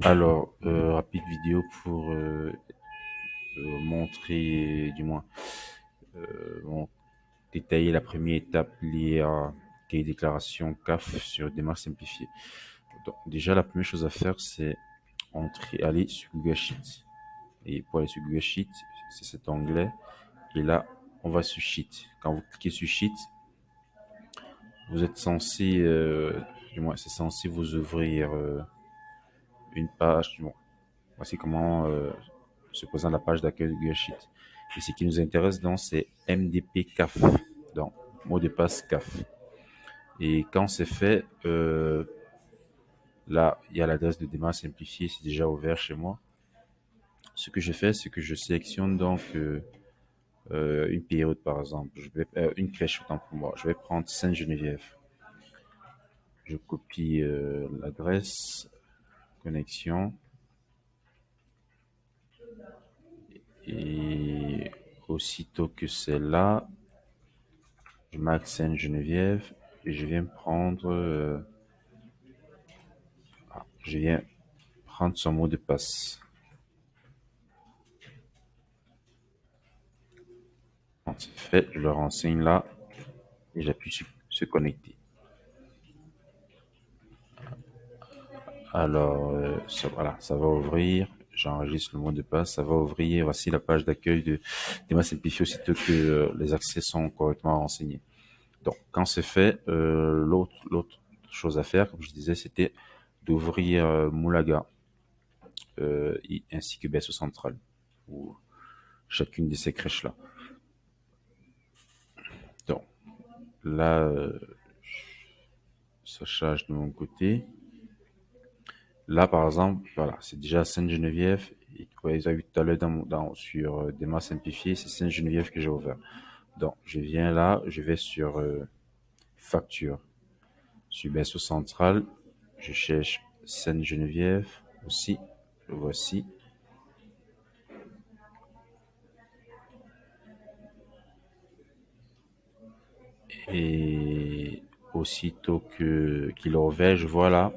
Alors, rapide vidéo pour montrer, du moins, bon, détailler la première étape liée à les déclarations CAF sur démarche simplifiée. Donc, déjà, la première chose à faire, c'est aller sur Google Sheet. Et pour aller sur Google Sheet, c'est cet onglet. Et là, on va sur Sheet. Quand vous cliquez sur Sheet, vous êtes censé, du moins, c'est censé vous ouvrir une page. Du moins, voici comment se présente la page d'accueil de Google Sheet. Et ce qui nous intéresse donc, c'est MDP CAF, donc mot de passe CAF. Et quand c'est fait, là, il y a l'adresse de démarche simplifiée, c'est déjà ouvert chez moi. Ce que je fais, c'est que je sélectionne donc une période, par exemple. Une crèche, autant pour moi. Je vais prendre Sainte-Geneviève. Je copie l'adresse, connexion, et aussitôt que c'est là, je marque Sainte-Geneviève et je viens prendre son mot de passe. Quand c'est fait, je le renseigne là et j'appuie sur se connecter. Alors, voilà, ça va ouvrir. J'enregistre le mot de passe, ça va ouvrir. Voici la page d'accueil de Déma Simplifié aussitôt que les accès sont correctement renseignés. Donc, quand c'est fait, l'autre chose à faire, comme je disais, c'était d'ouvrir Moulaga ainsi que BSO Central, ou chacune de ces crèches-là. Donc, là, ça charge de mon côté. Là, par exemple, voilà, c'est déjà Sainte-Geneviève. Et vous avez vu tout à l'heure sur Démarche simplifiée, c'est Sainte-Geneviève que j'ai ouvert. Donc, je viens là, je vais sur Facture. Sur BSO Central, je cherche Sainte-Geneviève aussi. Le voici. Et aussitôt qu'il est ouvert, je vois là,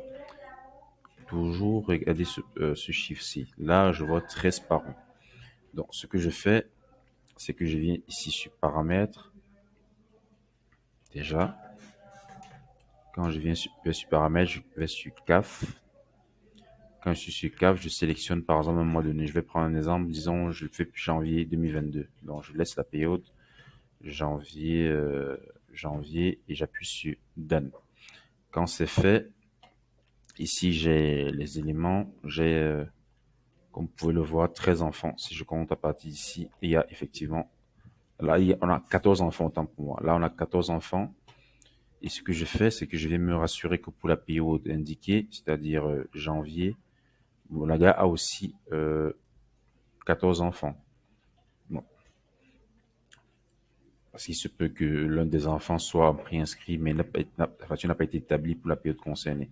toujours regarder ce chiffre-ci. Là, je vois 13 par an. Donc, ce que je fais, c'est que je viens ici sur paramètres. Déjà, quand je viens sur paramètres, je vais sur CAF. Quand je suis sur CAF, je sélectionne par exemple un mois donné. Je vais prendre un exemple, disons, je le fais janvier 2022. Donc, je laisse la période janvier, janvier et j'appuie sur Done. Quand c'est fait, ici j'ai les éléments, comme vous pouvez le voir, 13 enfants. Si je compte à partir d'ici, il y a effectivement, là, on a 14 enfants autant pour moi. Là, on a 14 enfants. Et ce que je fais, c'est que je vais me rassurer que pour la période indiquée, c'est-à-dire janvier, Moulaga a aussi 14 enfants. Bon. Parce qu'il se peut que l'un des enfants soit préinscrit, mais la facture n'a pas été établie pour la période concernée.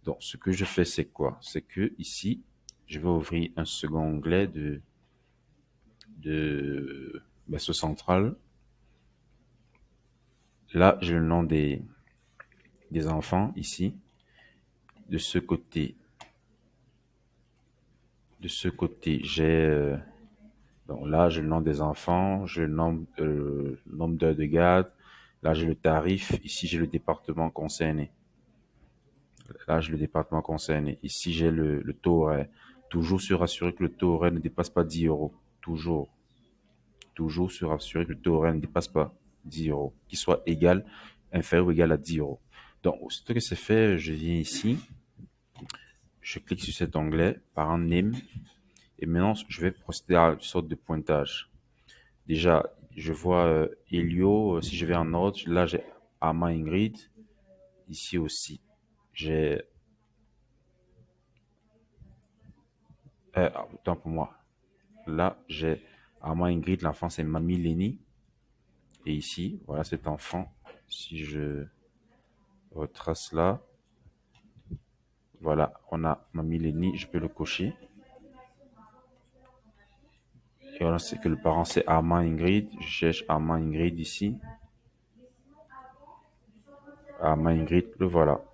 Donc, ce que je fais, c'est quoi? C'est que ici, je vais ouvrir un second onglet de ce central. Là, j'ai le nom des enfants ici. De ce côté, j'ai donc là, j'ai le nom des enfants, j'ai le nombre d'heures de garde. Là, j'ai le tarif. Ici, j'ai le département concerné. Là, j'ai le département concerné. Ici, j'ai le taux horaire. Toujours se rassurer que le taux horaire ne dépasse pas 10 euros. Toujours. Toujours se rassurer que le taux horaire ne dépasse pas 10 euros. Qu'il soit égal, inférieur ou égal à 10 euros. Donc, aussitôt que c'est fait, je viens ici. Je clique sur cet onglet, parent name. Et maintenant, je vais procéder à une sorte de pointage. Déjà, je vois Elio. Si je vais en ordre, là, j'ai Ama Ingrid. Ici aussi, j'ai autant pour moi. Là, j'ai Armand Ingrid, l'enfant c'est Mamie Lenny. Et ici, voilà cet enfant. Si je retrace là, voilà, on a Mamie Lenny, je peux le cocher. Et voilà, c'est que le parent c'est Armand Ingrid. Je cherche Armand Ingrid ici. Armand Ingrid, le voilà.